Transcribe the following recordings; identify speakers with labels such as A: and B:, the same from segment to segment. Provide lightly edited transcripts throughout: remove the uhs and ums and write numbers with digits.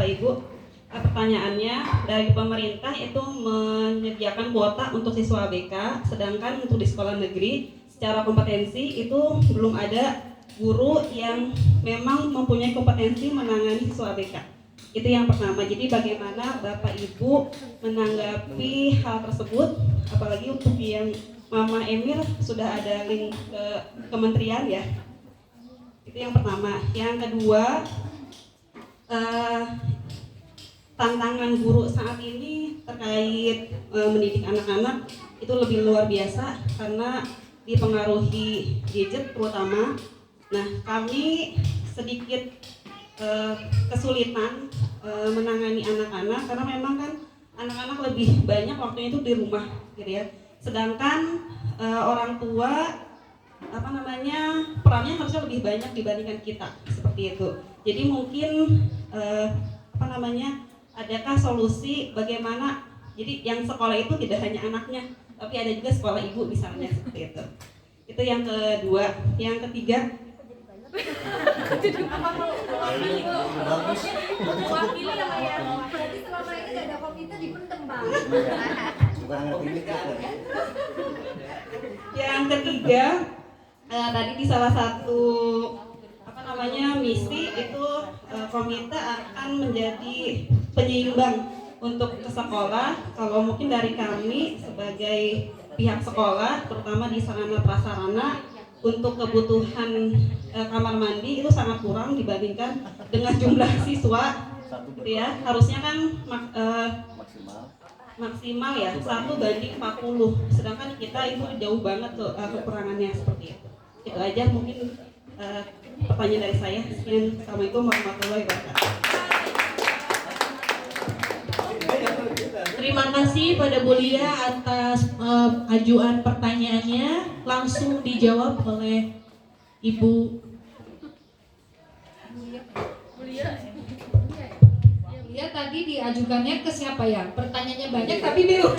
A: Bapak Ibu. Pertanyaannya, dari pemerintah itu menyediakan kuota untuk siswa ABK, sedangkan untuk di sekolah negeri secara kompetensi itu belum ada guru yang memang mempunyai kompetensi menangani siswa ABK. Itu yang pertama. Jadi bagaimana Bapak Ibu menanggapi hal tersebut, apalagi untuk yang Mama Emil sudah ada link ke kementerian ya. Itu yang pertama. Yang kedua, tantangan guru saat ini terkait mendidik anak-anak itu lebih luar biasa karena dipengaruhi gadget terutama. Nah, kami sedikit kesulitan menangani anak-anak karena memang kan anak-anak lebih banyak waktunya itu di rumah gitu ya. Sedangkan orang tua perannya harusnya lebih banyak dibandingkan kita seperti itu. Jadi mungkin adakah solusi bagaimana jadi yang sekolah itu tidak hanya anaknya tapi ada juga sekolah ibu misalnya seperti itu. Itu yang kedua. Yang ketiga,
B: jadi selama ini gak ada komite dipendem Bang.
A: Yang ketiga, tadi di salah satu misi itu komite akan menjadi penyeimbang untuk ke sekolah. Kalau mungkin dari kami sebagai pihak sekolah, terutama di sarana prasarana untuk kebutuhan kamar mandi itu sangat kurang dibandingkan dengan jumlah siswa, gitu ya. Harusnya kan maksimal ya 1:40, sedangkan kita itu jauh banget tuh kekurangannya seperti itu. Itu aja mungkin pertanyaan dari saya. Sekian, Assalamualaikum warahmatullahi wabarakatuh.
C: Terima kasih pada Bu Lia atas ajuan pertanyaannya. Langsung dijawab oleh Ibu
B: Lia tadi diajukannya ke siapa ya? Pertanyaannya banyak tapi bingung.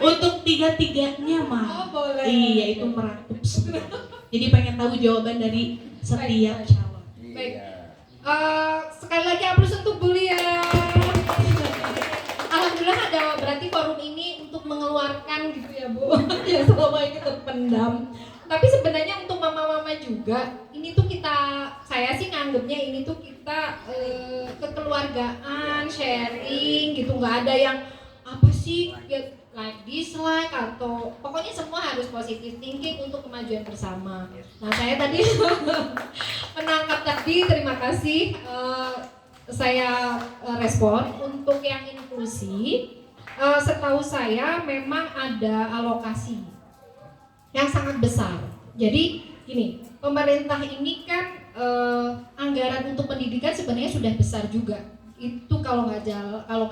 C: untuk tiga-tiganya mah.
B: Oh, boleh.
C: Iya, itu merangkum semua. Jadi pengen tahu jawaban dari setiap calon.
B: Baik. Sekali lagi aplaus untuk Bu Lia. Alhamdulillah ada berarti forum ini untuk mengeluarkan gitu ya Bu. Ya selama ini terpendam. Tapi sebenarnya untuk mama-mama juga, ini tuh saya sih nganggapnya ini tuh kita kekeluargaan, sharing gitu, nggak ada yang apa sih ya, like dislike atau pokoknya semua harus positive thinking untuk kemajuan bersama. Nah saya tadi menangkap tadi, terima kasih. Saya respon untuk yang inklusi. Setahu saya memang ada alokasi yang sangat besar. Jadi gini, pemerintah ini kan anggaran untuk pendidikan sebenarnya sudah besar juga. Itu kalau nggak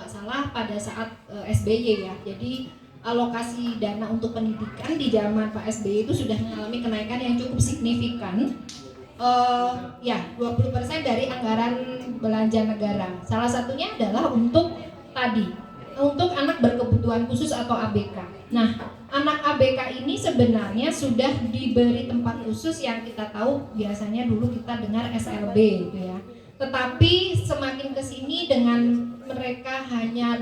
B: salah pada saat SBY ya. Jadi alokasi dana untuk pendidikan di zaman Pak SBY itu sudah mengalami kenaikan yang cukup signifikan. 20% dari anggaran belanja negara. Salah satunya adalah untuk anak berkebutuhan khusus atau ABK. Nah, anak ABK ini sebenarnya sudah diberi tempat khusus yang kita tahu biasanya dulu kita dengar SLB gitu ya. Tetapi semakin kesini dengan mereka hanya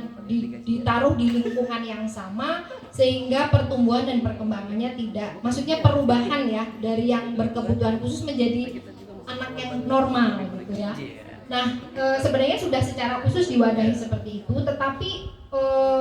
B: ditaruh di lingkungan yang sama sehingga pertumbuhan dan perkembangannya tidak, maksudnya perubahan ya dari yang berkebutuhan khusus menjadi anak yang normal gitu ya. Nah, sebenarnya sudah secara khusus diwadahi seperti itu, tetapi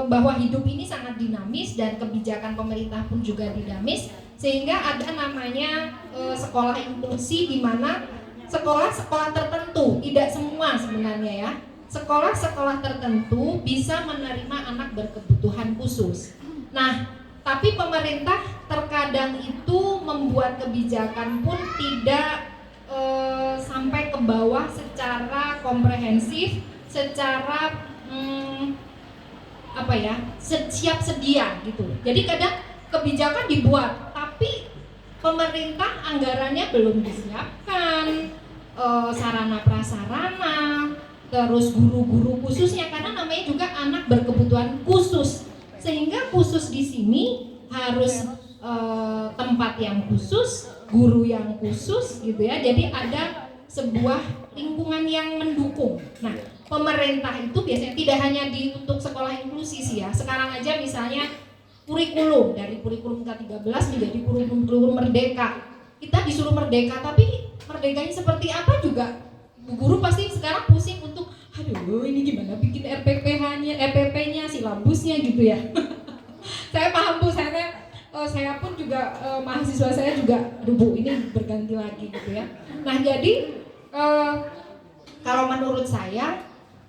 B: bahwa hidup ini sangat dinamis dan kebijakan pemerintah pun juga dinamis, sehingga ada namanya sekolah inklusi di mana sekolah-sekolah tertentu, tidak semua sebenarnya ya, sekolah-sekolah tertentu bisa menerima anak berkebutuhan khusus. Nah, tapi pemerintah terkadang itu membuat kebijakan pun tidak sampai ke bawah secara komprehensif, secara siap sedia gitu. Jadi kadang kebijakan dibuat, tapi pemerintah anggarannya belum disiapkan, sarana prasarana, terus guru-guru khususnya karena namanya juga anak berkebutuhan khusus, sehingga khusus di sini harus tempat yang khusus, guru yang khusus gitu ya. Jadi ada sebuah lingkungan yang mendukung. Nah, pemerintah itu biasanya tidak hanya untuk sekolah inklusi sih ya. Sekarang aja misalnya kurikulum, dari kurikulum K13 menjadi kurikulum merdeka. Kita disuruh merdeka, tapi merdekanya seperti apa juga Bu guru pasti sekarang pusing untuk aduh ini gimana bikin RPP-nya, silabusnya gitu ya. Saya paham Bu, saya pun juga mahasiswa saya juga aduh Bu ini berganti lagi gitu ya. Nah jadi kalau menurut saya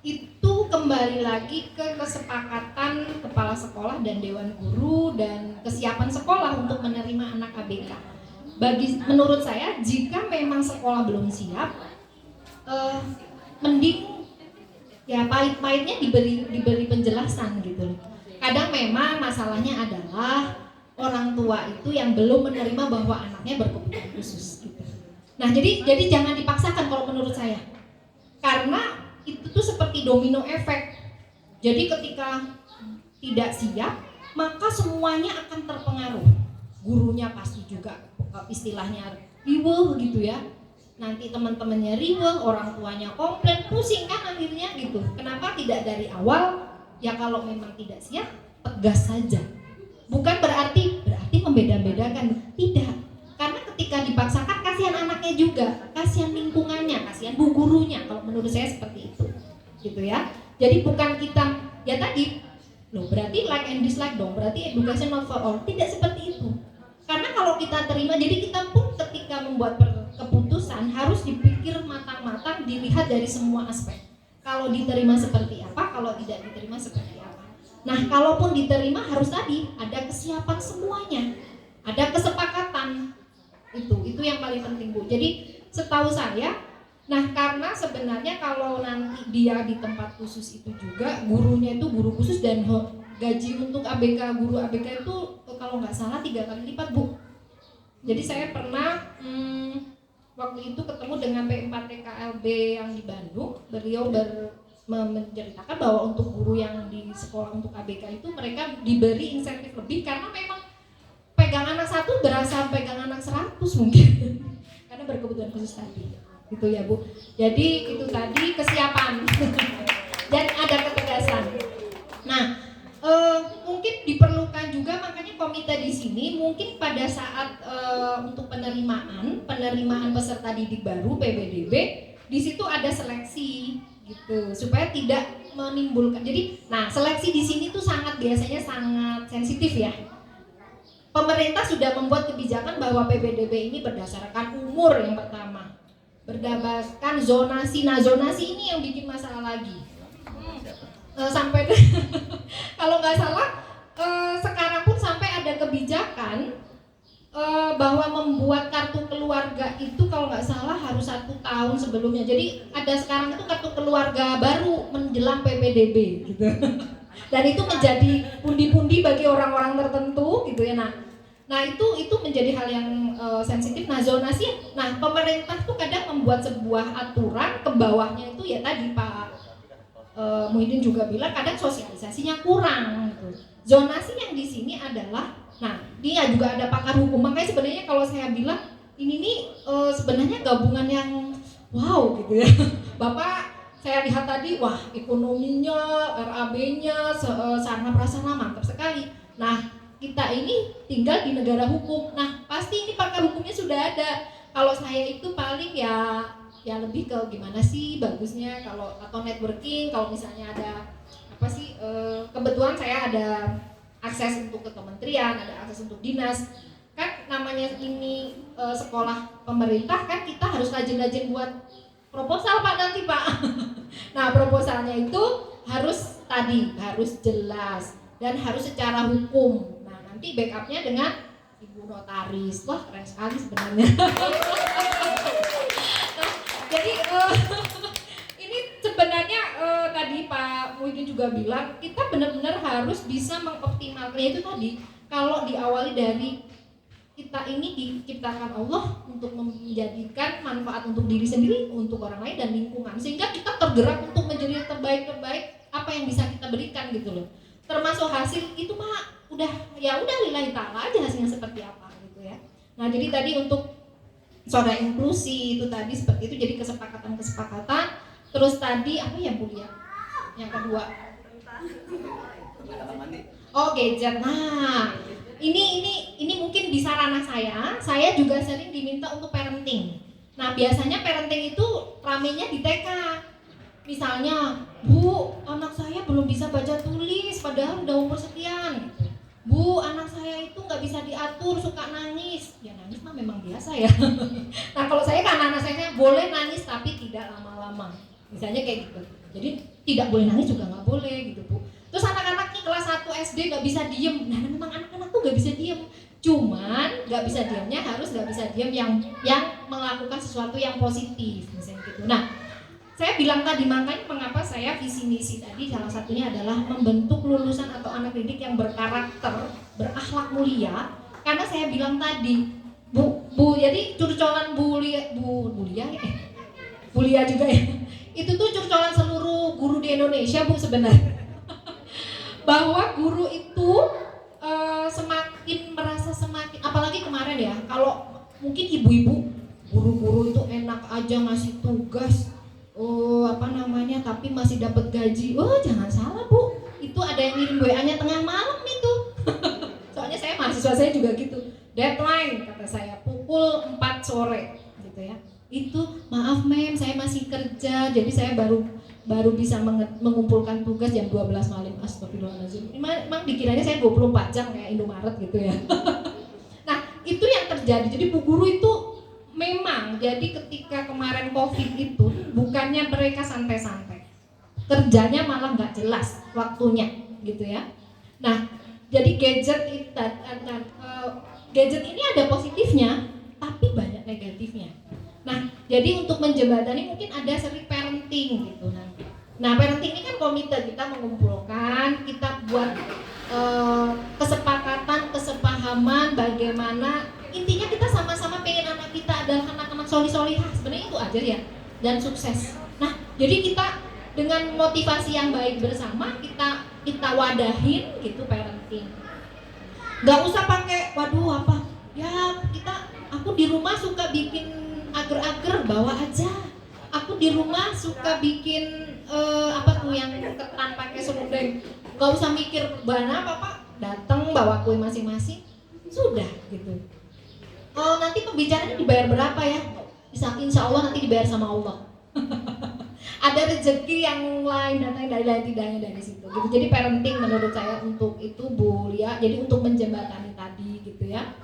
B: itu kembali lagi ke kesepakatan kepala sekolah dan dewan guru dan kesiapan sekolah untuk menerima anak ABK. Menurut saya jika memang sekolah belum siap, mending ya pahit-pahitnya diberi penjelasan gitu. Kadang memang masalahnya adalah orang tua itu yang belum menerima bahwa anaknya berkebutuhan khusus gitu. Nah jadi jangan dipaksakan kalau menurut saya, karena itu tuh seperti domino efek. Jadi ketika tidak siap, maka semuanya akan terpengaruh. Gurunya pasti juga istilahnya riweuh gitu ya. Nanti teman-temannya riweuh, orang tuanya komplain, pusing kan akhirnya gitu. Kenapa tidak dari awal? Ya kalau memang tidak siap, tegas saja. Bukan berarti membeda-bedakan, tidak. Karena ketika dipaksakan kasihan anaknya juga, kasihan lingkungannya, kasihan bu gurunya. Kalau menurut saya seperti itu, gitu ya. Jadi bukan kita ya tadi, loh berarti like and dislike dong, berarti education not for all. Tidak seperti itu. Karena kalau kita terima, jadi kita pun ketika membuat keputusan harus dipikir matang-matang, dilihat dari semua aspek. Kalau diterima seperti apa, kalau tidak diterima seperti apa. Nah, kalaupun diterima harus tadi ada kesiapan semuanya, ada kesepakatan. Itu yang paling penting Bu. Jadi setahu saya, nah karena sebenarnya kalau nanti dia di tempat khusus itu juga gurunya itu guru khusus dan gaji untuk ABK, guru ABK itu kalau nggak salah 3 kali lipat Bu. Jadi saya pernah waktu itu ketemu dengan P4TKLB yang di Bandung. Beliau menceritakan bahwa untuk guru yang di sekolah untuk ABK itu mereka diberi insentif lebih karena memang pegang anak satu berasa pegang anak 100 mungkin karena berkebutuhan khusus tadi gitu ya Bu. Jadi itu tadi kesiapan dan ada ketegasan. Nah mungkin diperlukan juga makanya komite di sini mungkin pada saat untuk penerimaan peserta didik baru PBDB di situ ada seleksi gitu supaya tidak menimbulkan. Jadi nah seleksi di sini tuh biasanya sangat sensitif ya. Pemerintah sudah membuat kebijakan bahwa PBDB ini berdasarkan umur yang pertama, berdasarkan zonasi. Nah zonasi ini yang bikin masalah lagi. Sampai kalau nggak salah sekarang pun sampai ada kebijakan bahwa membuat kartu keluarga itu kalau nggak salah harus 1 tahun sebelumnya. Jadi ada sekarang itu kartu keluarga baru menjelang PPDB gitu. Dan itu menjadi pundi-pundi bagi orang-orang tertentu gitu ya. Nah itu menjadi hal yang sensitif. Nah zonasi, nah pemerintah tuh kadang membuat sebuah aturan ke bawahnya itu ya tadi Pak Muhyiddin juga bilang kadang sosialisasinya kurang gitu. Zonasi yang di sini adalah, nah dia juga ada pakar hukum. Makanya sebenarnya kalau saya bilang ini nih sebenarnya gabungan yang wow gitu ya. Bapak saya lihat tadi, wah ekonominya, RAB-nya, sarana prasarana mantap sekali. Nah kita ini tinggal di negara hukum. Nah pasti ini pakar hukumnya sudah ada. Kalau saya itu paling ya lebih ke gimana sih bagusnya kalau atau networking. Kalau misalnya ada apa sih kebetulan saya ada akses untuk ke kementerian, ada akses untuk dinas. Kan namanya ini sekolah pemerintah kan kita harus rajin-rajin buat proposal Pak nanti Pak. Nah proposalnya itu harus jelas dan harus secara hukum. Nah nanti backupnya dengan ibu notaris. Wah keren sekali sebenarnya. Nah, jadi ini sebenarnya tadi Pak Muhyiddin juga bilang kita benar-benar harus bisa mengoptimalkannya itu tadi. Kalau diawali dari kita ini diciptakan Allah untuk menjadikan manfaat untuk diri sendiri, untuk orang lain dan lingkungan, sehingga kita tergerak untuk menjadi yang terbaik apa yang bisa kita berikan gitu loh. Termasuk hasil itu mah udah lillahi ta'ala aja hasilnya seperti apa gitu ya. Nah jadi tadi untuk soal inklusi itu tadi seperti itu, jadi kesepakatan. Terus tadi apa ya Bu ya? Yang kedua. Oh, gadget. Nah, ini mungkin bisa ranah saya. Saya juga sering diminta untuk parenting. Nah, biasanya parenting itu ramenya di TK. Misalnya, Bu, anak saya belum bisa baca tulis padahal udah umur sekian. Bu, anak saya itu nggak bisa diatur, suka nangis. Ya nangis mah memang biasa ya. Nah, kalau saya kan anak saya boleh nangis tapi tidak lama-lama. Misalnya kayak gitu. Jadi tidak boleh nangis juga nggak boleh gitu, Bu. Terus anak-anak nih kelas 1 SD nggak bisa diem. Nah, memang anak-anak tuh nggak bisa diem. Cuman nggak bisa diemnya harus nggak bisa diem yang melakukan sesuatu yang positif, misalnya gitu. Nah, saya bilang tadi makanya mengapa saya visi misi tadi salah satunya adalah membentuk lulusan atau anak didik yang berkarakter, berakhlak mulia. Karena saya bilang tadi, Bu, jadi curcolan bulia juga ya. Itu tuh curcolan seluruh guru di Indonesia, Bu, sebenarnya. Bahwa guru itu semakin merasa semakin, apalagi kemarin ya, kalau mungkin ibu-ibu guru-guru itu enak aja ngasih tugas tapi masih dapat gaji. Oh, jangan salah, Bu, itu ada yang ngirim WA-nya tengah malam itu. Soalnya saya mahasiswa saya juga gitu, deadline kata saya pukul 4 sore gitu ya. Itu maaf mem, saya masih kerja, jadi saya baru bisa mengumpulkan tugas jam 12 malam. Astagfirullahaladzim. Emang dikiranya saya 24 jam kayak Indomaret gitu ya. Nah, itu yang terjadi. Jadi bu guru itu memang, jadi ketika kemarin COVID itu bukannya mereka santai-santai, kerjanya malah nggak jelas waktunya gitu ya. Nah, jadi gadget ini ada positifnya, tapi banyak negatifnya. Nah, jadi untuk menjembatani mungkin ada seri parenting gitu nanti. Nah, parenting ini kan komite, kita mengumpulkan, kita buat kesepakatan, kesepahaman bagaimana, intinya kita sama-sama pengen anak kita adalah anak-anak solih-solihah, sebenarnya itu aja ya, dan sukses. Nah, jadi kita dengan motivasi yang baik bersama kita wadahin gitu parenting. Gak usah pakai waduh apa ya, aku di rumah suka bikin agar-agar, bawa aja. Aku di rumah suka bikin yang ketan pakai serundeng. Gak usah mikir bahan apa, Pak. Datang bawa kue masing-masing, sudah gitu. Nanti pembicaranya dibayar berapa ya? Insya Allah nanti dibayar sama Allah. Ada rezeki yang lain dan lain tidaknya dari situ gitu. Jadi parenting menurut saya untuk itu Bu Lia, jadi untuk menjembatani tadi gitu ya,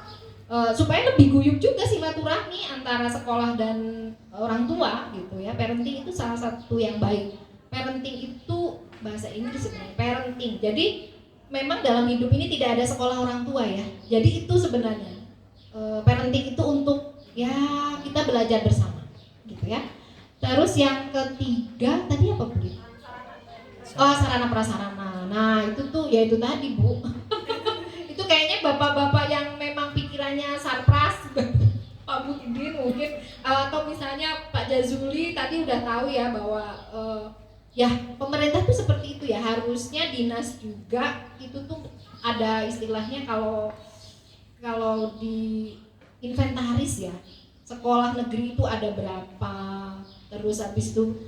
B: supaya lebih guyup juga silaturahmi antara sekolah dan orang tua gitu ya. Parenting itu salah satu yang baik. Parenting itu bahasa Inggris sebenarnya parenting. Jadi memang dalam hidup ini tidak ada sekolah orang tua ya. Jadi itu sebenarnya parenting itu untuk ya kita belajar bersama gitu ya. Terus yang ketiga tadi apa Bu? Sarana prasarana. Nah itu tuh ya itu tadi Bu. Itu kayaknya bapak-bapak yang memang pikirannya sarpras, Pak Butidin mungkin, atau misalnya Pak Jazuli tadi udah tahu ya bahwa ya pemerintah tuh seperti itu ya, harusnya dinas juga itu tuh ada istilahnya kalau di inventaris ya, sekolah negeri itu ada berapa, terus habis itu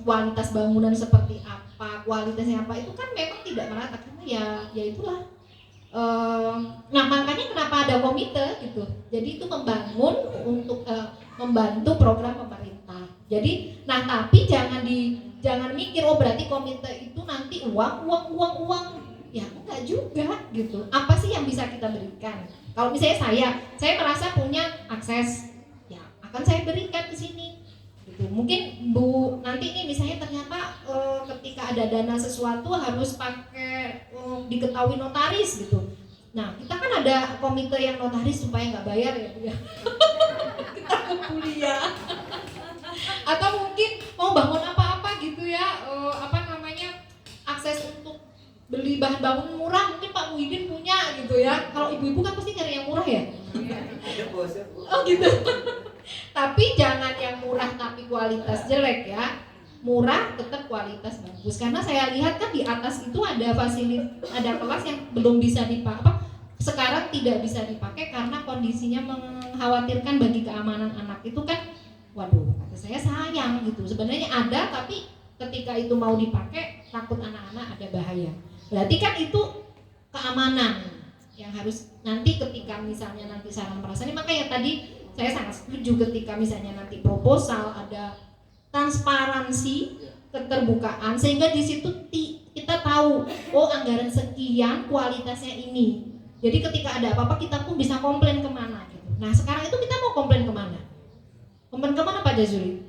B: kualitas bangunan seperti apa, kualitasnya apa, itu kan memang tidak merata karena ya itulah. Nah makanya kenapa ada komite gitu, jadi itu membangun untuk membantu program pemerintah. Jadi tapi jangan mikir berarti komite itu nanti uang, ya enggak juga gitu. Apa sih yang bisa kita berikan? Kalau misalnya saya merasa punya akses, ya akan saya berikan ke sini gitu. Mungkin Bu nanti ini misalnya ternyata ketika ada dana sesuatu harus pakai diketahui notaris gitu. Nah kita kan ada komite yang notaris supaya nggak bayar ya Bu ya. Kita ke kuliah. Atau mungkin mau bangun apa-apa gitu ya, akses untuk beli bahan bangun murah, mungkin Pak Muhyiddin punya gitu ya. Kalau ibu-ibu kan pasti nyari yang murah ya. Oh gitu. Tapi jangan yang murah tapi kualitas jelek ya. Murah tetap kualitas bagus. Karena saya lihat kan di atas itu ada ada kelas yang belum bisa dipakai, sekarang tidak bisa dipakai karena kondisinya mengkhawatirkan bagi keamanan anak. Itu kan Waduh, kata saya sayang gitu. Sebenarnya ada, tapi ketika itu mau dipakai takut anak-anak ada bahaya. Berarti kan itu keamanan yang harus nanti ketika misalnya nanti sarana prasarana, makanya tadi saya sangat setuju ketika misalnya nanti proposal ada transparansi, keterbukaan, sehingga di situ kita tahu oh anggaran sekian kualitasnya ini. Jadi ketika ada apa-apa kita pun bisa komplain kemana gitu. Nah sekarang itu kita mau komplain kemana? Komplain kemana Pak Jazuli?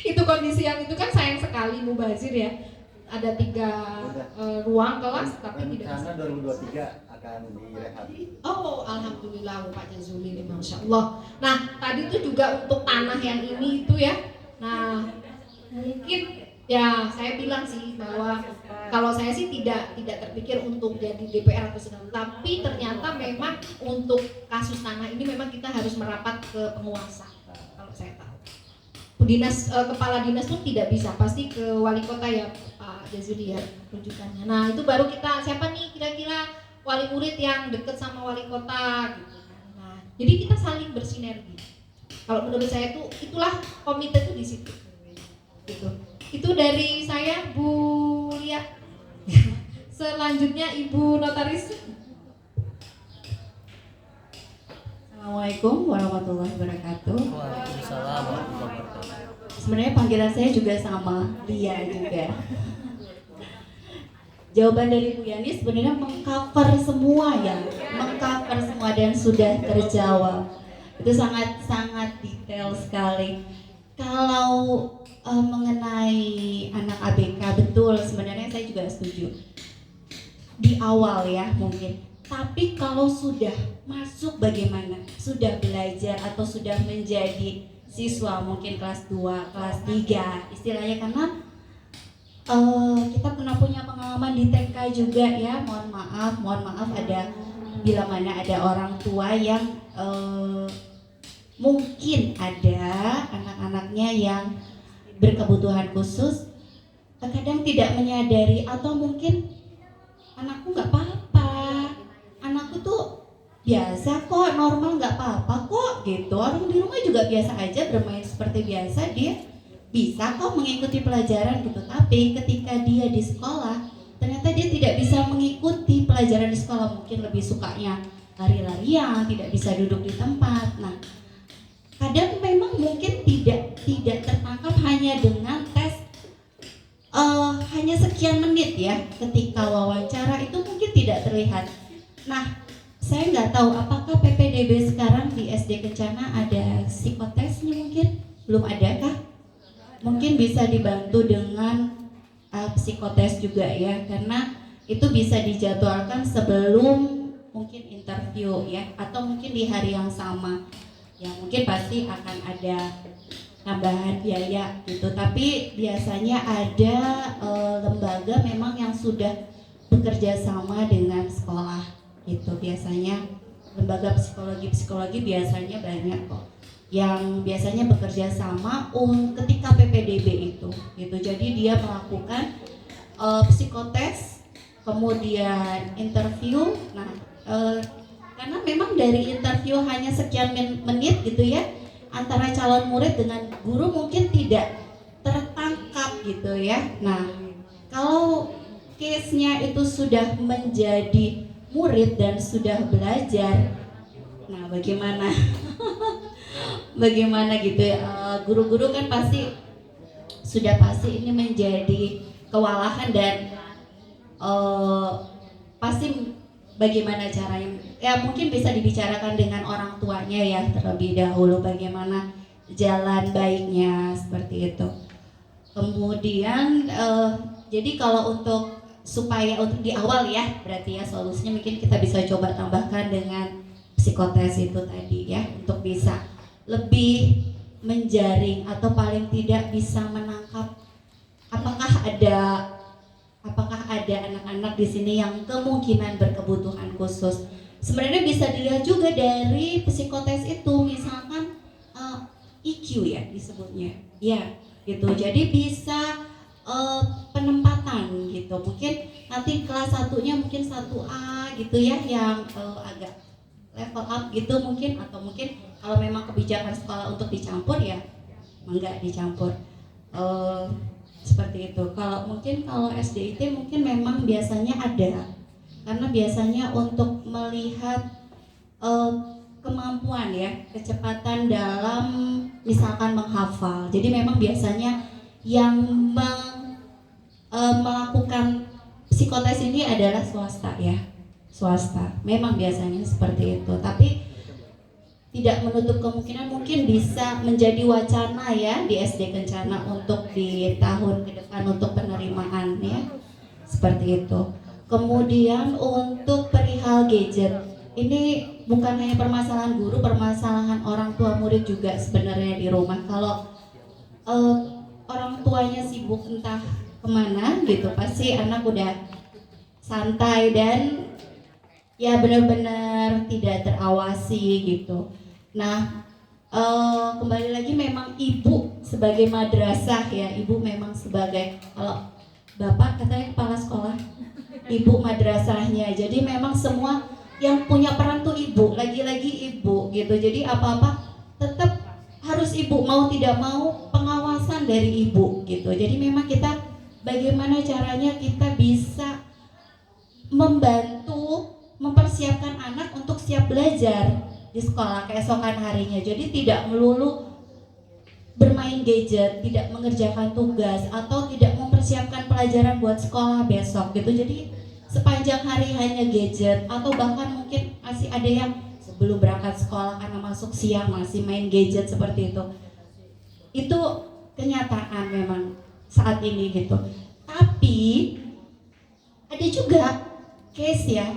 B: Itu kondisi yang itu kan sayang sekali Mubazir ya. Ada 3 ruang kelas tapi tidak bisa.
D: Karena 2023 akan direhab.
B: Oh, alhamdulillah Pak Jazuli ini Masya Allah. Nah, tadi itu juga untuk tanah yang ini itu ya. Nah, mungkin ya saya bilang sih bahwa kalau saya sih tidak terpikir untuk jadi DPR atau segala, tapi ternyata memang untuk kasus tanah ini memang kita harus merapat ke penguasa. Kalau saya tahu. Kepala dinas pun tidak bisa, pasti ke wali kota ya Pak Jazuli ya rujukannya. Nah, itu baru kita siapa nih kira-kira wali murid yang dekat sama wali kota gitu kan. Nah, jadi kita saling bersinergi. Kalau menurut saya itulah komite itu di situ. Gitu. Itu dari saya Bu Lia. Selanjutnya Ibu Notaris.
E: Assalamualaikum warahmatullahi wabarakatuh.
D: Waalaikumsalam warahmatullahi wabarakatuh.
E: Sebenarnya panggilan saya juga sama, Lia juga. Jawaban dari Bu Yani sebenarnya mengcover semua ya, mengcover semua dan sudah terjawab. Itu sangat detail sekali. Kalau mengenai anak ABK betul, sebenarnya saya juga setuju. Di awal ya mungkin. Tapi kalau sudah masuk bagaimana? Sudah belajar atau sudah menjadi siswa mungkin kelas 2, kelas 3 istilahnya, karena kita pernah punya pengalaman di TK juga ya. Mohon maaf ada bila mana ada orang tua yang mungkin ada anak-anaknya yang berkebutuhan khusus, terkadang tidak menyadari atau mungkin anakku nggak apa-apa, anakku tuh biasa kok, normal, nggak apa-apa kok gitu, orang di rumah juga biasa aja bermain seperti biasa, dia bisa kok mengikuti pelajaran gitu. Tapi ketika dia di sekolah ternyata dia tidak bisa mengikuti pelajaran di sekolah, mungkin lebih sukanya lari-larian, tidak bisa duduk di tempat. Nah, kadang memang mungkin tidak tertangkap hanya dengan tes hanya sekian menit ya, ketika wawancara itu mungkin tidak terlihat. Nah, saya nggak tahu apakah PPDB sekarang di SD Kencana ada psikotesnya, mungkin belum ada kah? Mungkin bisa dibantu dengan psikotes juga ya, karena itu bisa dijadwalkan sebelum mungkin interview ya, atau mungkin di hari yang sama. Ya mungkin pasti akan ada tambahan biaya gitu, tapi biasanya ada lembaga memang yang sudah bekerja sama dengan sekolah gitu. Biasanya lembaga psikologi biasanya banyak kok yang biasanya bekerja sama ketika PPDB itu gitu. Jadi dia melakukan psikotes, kemudian interview. Nah, karena memang dari interview hanya sekian menit gitu ya, antara calon murid dengan guru mungkin tidak tertangkap gitu ya. Nah, kalau case-nya itu sudah menjadi murid dan sudah belajar, nah bagaimana? Bagaimana gitu ya? Guru-guru kan pasti ini menjadi kewalahan dan pasti bagaimana caranya? Ya mungkin bisa dibicarakan dengan orang tuanya ya terlebih dahulu, bagaimana jalan baiknya seperti itu. Kemudian jadi kalau supaya untuk di awal ya, berarti ya solusinya mungkin kita bisa coba tambahkan dengan psikotes itu tadi ya, untuk bisa lebih menjaring atau paling tidak bisa menangkap apakah ada anak-anak di sini yang kemungkinan berkebutuhan khusus. Sebenarnya bisa dilihat juga dari psikotes itu, misalkan IQ ya disebutnya, ya gitu. Jadi bisa penempatan gitu. Mungkin nanti kelas 1-nya mungkin 1A gitu ya, yang agak level up gitu mungkin, atau mungkin kalau memang kebijakan sekolah untuk dicampur ya enggak dicampur. Seperti itu. Kalau SDIT mungkin memang biasanya ada, karena biasanya untuk melihat kemampuan ya, kecepatan dalam misalkan menghafal. Jadi memang biasanya yang melakukan psikotes ini adalah swasta ya, swasta. Memang biasanya seperti itu. Tapi tidak menutup kemungkinan mungkin bisa menjadi wacana ya di SD Kencana untuk di tahun ke depan untuk penerimaan ya, seperti itu. Kemudian untuk perihal gadget, ini bukan hanya permasalahan guru, permasalahan orang tua murid juga sebenarnya di rumah. Kalau orang tuanya sibuk entah kemana gitu, pasti anak udah santai dan ya benar-benar tidak terawasi gitu. Nah, kembali lagi memang ibu sebagai madrasah ya, ibu memang sebagai, kalau bapak katanya kepala sekolah, ibu madrasahnya. Jadi memang semua yang punya peran tuh ibu, lagi-lagi ibu gitu. Jadi apa-apa tetap harus ibu, mau tidak mau pengawasan dari ibu gitu. Jadi memang kita bagaimana caranya kita bisa membantu mempersiapkan anak untuk siap belajar di sekolah keesokan harinya. Jadi tidak melulu bermain gadget, tidak mengerjakan tugas, atau tidak mempersiapkan pelajaran buat sekolah besok gitu. Jadi sepanjang hari hanya gadget, atau bahkan mungkin masih ada yang sebelum berangkat sekolah karena masuk siang masih main gadget seperti itu. Itu kenyataan memang saat ini gitu. Tapi ada juga case ya,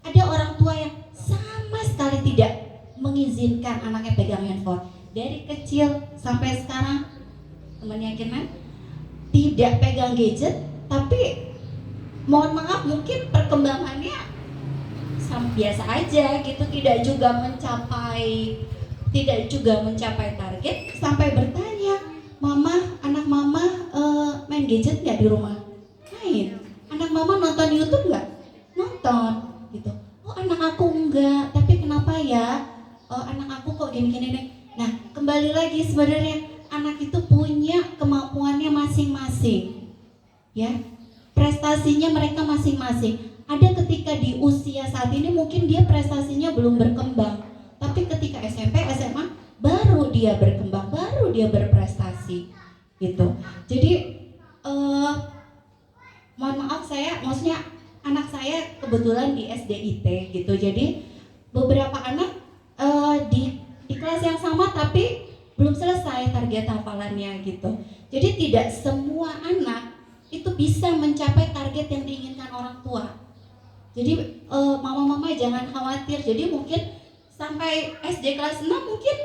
E: ada orang tua yang sama sekali tidak mengizinkan anaknya pegang handphone. Dari kecil sampai sekarang temannya Kinan tidak pegang gadget, tapi mohon maaf mungkin perkembangannya biasa aja gitu, tidak juga mencapai target, sampai bertanya, anak mama main gadget nggak di rumah? Main. Anak mama nonton YouTube nggak? Nonton gitu. Oh anak aku enggak, tapi kenapa ya? Anak aku kok gini-gini nih. Nah kembali lagi sebenarnya anak itu punya kemampuannya masing-masing, ya, prestasinya mereka masing-masing. Ada ketika di usia saat ini mungkin dia prestasinya belum berkembang, tapi ketika SMP, SMA baru dia berkembang, baru dia berprestasi, gitu. Jadi mohon maaf maksudnya anak saya kebetulan di SDIT gitu. Jadi beberapa anak di kelas yang sama tapi belum selesai target hafalannya gitu. Jadi tidak semua anak itu bisa mencapai target yang diinginkan orang tua. Jadi mama-mama jangan khawatir. Jadi mungkin sampai SD kelas 6 mungkin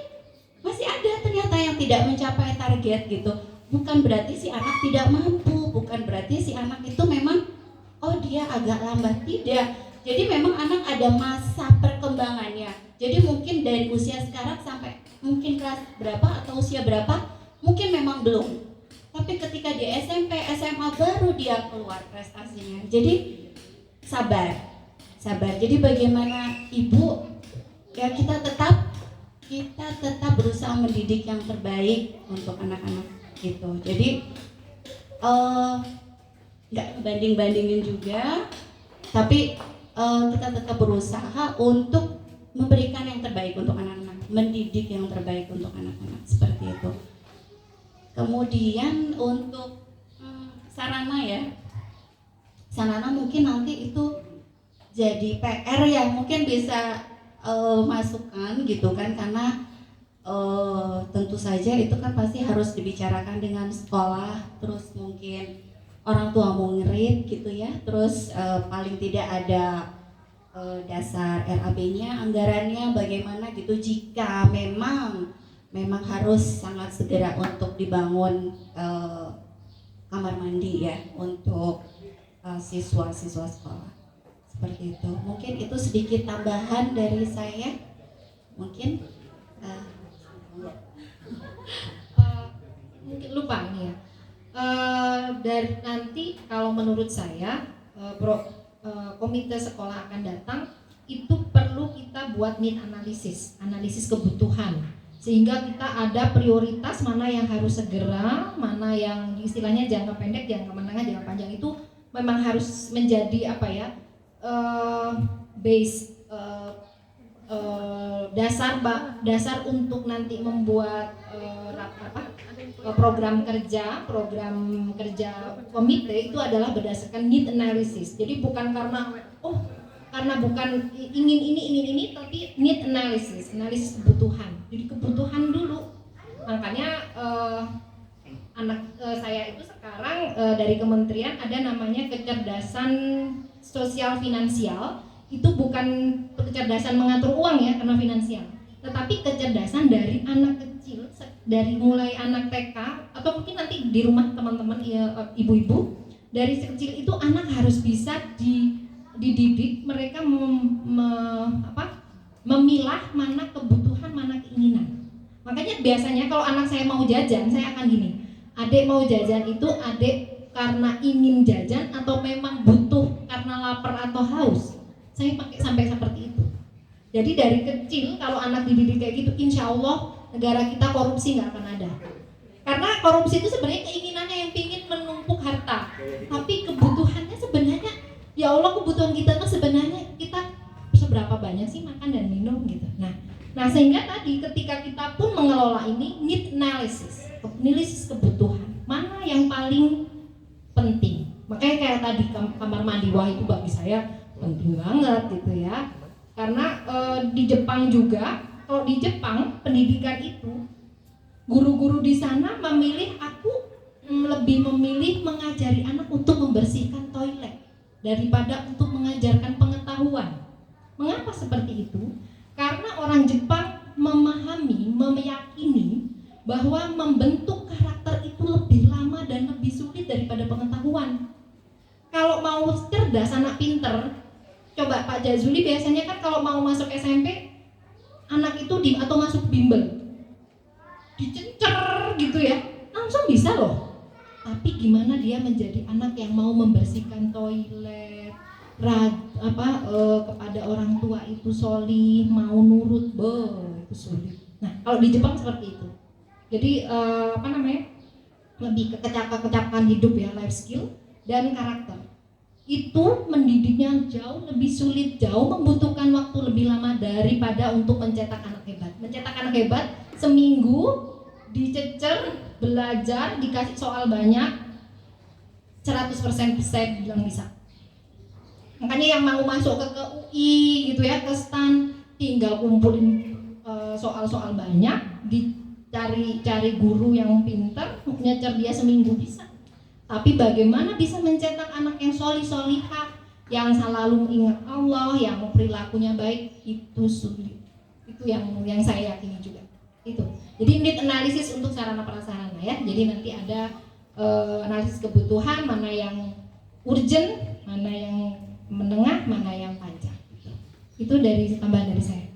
E: masih ada ternyata yang tidak mencapai target gitu. Bukan berarti si anak tidak mampu, bukan berarti si anak itu memang dia agak lambat, tidak. Jadi memang anak ada masa perkembangannya. Jadi mungkin dari usia sekarang sampai mungkin kelas berapa atau usia berapa mungkin memang belum. Tapi ketika di SMP, SMA baru dia keluar prestasinya. Jadi sabar. Jadi bagaimana ibu ya kita tetap berusaha mendidik yang terbaik untuk anak-anak gitu. Jadi nggak banding-bandingin juga, tapi kita tetap berusaha untuk memberikan yang terbaik untuk anak-anak, mendidik yang terbaik untuk anak-anak seperti itu. Kemudian untuk sarana mungkin nanti itu jadi PR yang mungkin bisa masukkan gitu kan, karena tentu saja itu kan pasti harus dibicarakan dengan sekolah, terus mungkin orang tua mau ngerit gitu ya, terus paling tidak ada dasar RAB-nya, anggarannya bagaimana gitu jika memang harus sangat segera untuk dibangun kamar mandi ya untuk siswa-siswa sekolah seperti itu. Mungkin itu sedikit tambahan dari saya. Mungkin
B: mungkin lupa ini ya. Dari nanti kalau menurut saya komite sekolah akan datang itu perlu buat need analisis kebutuhan, sehingga kita ada prioritas mana yang harus segera, mana yang istilahnya jangka pendek, jangka menengah, jangka panjang. Itu memang harus menjadi apa ya, base, dasar untuk nanti membuat program kerja komite. Itu adalah berdasarkan need analysis. Jadi bukan karena bukan ingin ini, tapi need analisis kebutuhan. Jadi kebutuhan dulu. Makanya anak saya itu sekarang dari kementerian ada namanya kecerdasan sosial finansial. Itu bukan kecerdasan mengatur uang ya, karena finansial, tetapi kecerdasan dari anak kecil, dari mulai anak TK atau mungkin nanti di rumah teman-teman ya, ibu-ibu, dari kecil itu anak harus bisa dididik mereka memilah mana kebutuhan, mana keinginan. Makanya biasanya kalau anak saya mau jajan, saya akan gini, adik mau jajan itu adik karena ingin jajan atau memang butuh karena lapar atau haus. Saya pakai sampai seperti itu. Jadi dari kecil kalau anak dididik kayak gitu, insya Allah negara kita korupsi nggak akan ada. Karena korupsi itu sebenarnya keinginannya yang pingin menumpuk harta, tapi kebutuhannya sebenarnya, ya Allah, kebutuhan kita tuh sebenarnya kita seberapa banyak sih makan dan minum gitu. Nah sehingga tadi ketika kita pun mengelola ini need analysis kebutuhan, mana yang paling penting. Makanya kayak tadi kamar mandi, wah itu bagi saya penting banget gitu ya. Karena di Jepang juga, kalau di Jepang pendidikan itu guru-guru di sana lebih memilih mengajari anak untuk membersihkan toilet daripada untuk mengajarkan pengetahuan. Mengapa seperti itu? Karena orang Jepang meyakini bahwa membentuk karakter itu lebih lama dan lebih sulit daripada pengetahuan. Kalau mau cerdas, anak pinter, coba Pak Jazuli biasanya kan kalau mau masuk SMP, anak itu atau masuk bimbel, dicencer gitu ya, langsung bisa loh. Tapi gimana dia menjadi anak yang mau membersihkan toilet, kepada orang tua itu solih, mau nurut, itu sulit. Nah kalau di Jepang seperti itu. Jadi lebih ke kecakapan hidup ya, life skill dan karakter. Itu mendidiknya jauh lebih sulit, jauh membutuhkan waktu lebih lama daripada untuk mencetak anak hebat. Mencetak anak hebat seminggu dicecer, belajar, dikasih soal banyak, 100% saya bilang bisa. Makanya yang mau masuk ke UI gitu ya, ke STAN, tinggal kumpulin soal-soal banyak, cari guru yang pintar, nyecer dia seminggu bisa. Tapi bagaimana bisa mencetak anak yang solihah, yang selalu ingat Allah, yang perilakunya baik, itu sulit. Itu yang saya yakini juga. Itu. Jadi need analisis untuk sarana prasarana ya. Jadi nanti ada analisis kebutuhan, mana yang urgent, mana yang menengah, mana yang panjang. Itu dari tambahan dari saya.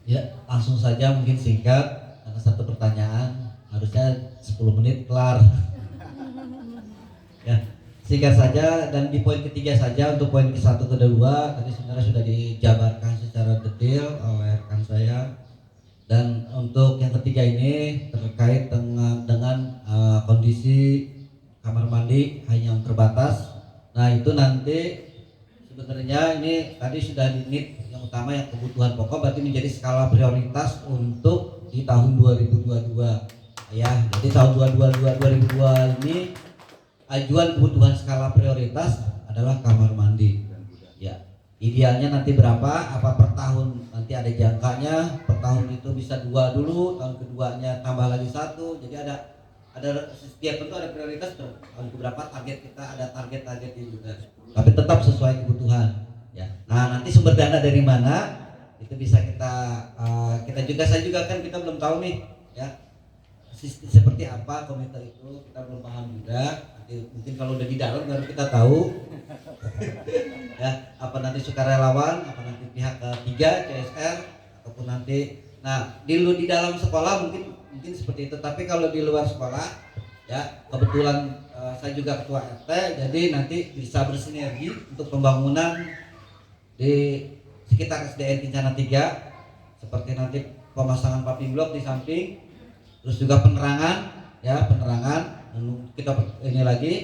F: Ya, langsung saja mungkin singkat, karena satu pertanyaan harusnya 10 menit kelar. Ya, singkat saja, dan di poin ketiga saja. Untuk poin ke-1 ke 2 tadi sebenarnya sudah dijabarkan secara detail oleh rekan saya. Dan untuk yang ketiga ini terkait dengan kondisi kamar mandi hanya yang terbatas. Nah itu nanti sebenarnya ini tadi sudah di yang utama yang kebutuhan pokok, berarti menjadi skala prioritas untuk di tahun 2022 ya. Jadi tahun 2022 ini ajuan kebutuhan skala prioritas adalah kamar mandi ya. Idealnya nanti berapa, apa per tahun, nanti ada jangkanya. Per tahun itu bisa 2 dulu, tahun keduanya tambah lagi 1. Jadi ada setiap tentu ada prioritas, tahun keberapa target kita, ada targetnya juga, tapi tetap sesuai kebutuhan ya. Nah nanti sumber dana dari mana itu bisa saya juga kan kita belum tahu nih ya, seperti apa komite itu kita belum paham juga. Mungkin kalau udah di dalam baru kita tahu ya, apa nanti sukarelawan, apa nanti pihak ketiga CSR, ataupun nanti di dalam sekolah mungkin seperti itu. Tapi kalau di luar sekolah ya, kebetulan saya juga ketua RT, jadi nanti bisa bersinergi untuk pembangunan di sekitar SDN Kencana 3, seperti nanti pemasangan paving blok di samping, terus juga penerangan, penerangan kita ini lagi,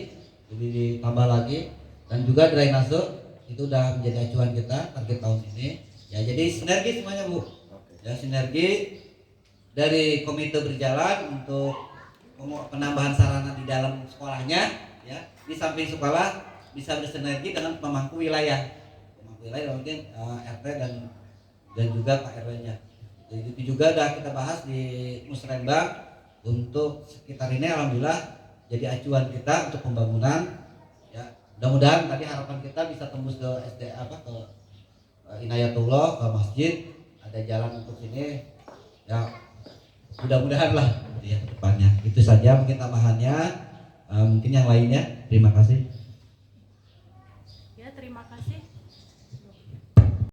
F: jadi ditambah lagi, dan juga drainase itu udah menjadi acuan kita target tahun ini. Ya, jadi sinergi semuanya Bu. Ya, sinergi dari komite berjalan untuk penambahan sarana di dalam sekolahnya, ya, di samping sekolah bisa bersinergi dengan pemangku wilayah mungkin RT dan juga Pak RW-nya. Jadi itu juga udah kita bahas di Musrembang. Untuk sekitar ini alhamdulillah jadi acuan kita untuk pembangunan, ya. Mudah-mudahan tadi harapan kita bisa tembus ke ke Inayatullah, ke masjid, ada jalan untuk sini, ya. Mudah-mudahan lah ya ke depannya. Itu saja mungkin tambahannya. Mungkin yang lainnya. Terima kasih.